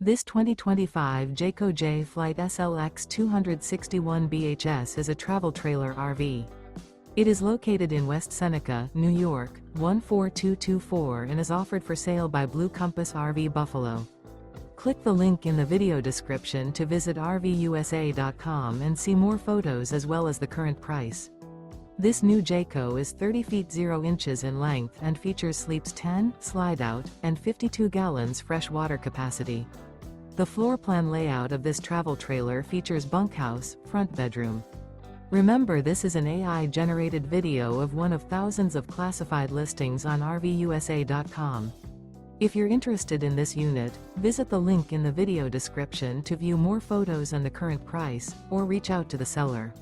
This 2025 Jayco Jay Flight SLX 261 BHS is a travel trailer RV. It is located in West Seneca, New York, 14224 and is offered for sale by Blue Compass RV Buffalo. Click the link in the video description to visit RVUSA.com and see more photos as well as the current price. This new Jayco is 30 feet 0 inches in length and features sleeps 10, slide-out, and 52 gallons fresh water capacity. The floor plan layout of this travel trailer features bunkhouse, front bedroom. Remember, this is an AI-generated video of one of thousands of classified listings on RVUSA.com. If you're interested in this unit, visit the link in the video description to view more photos and the current price, or reach out to the seller.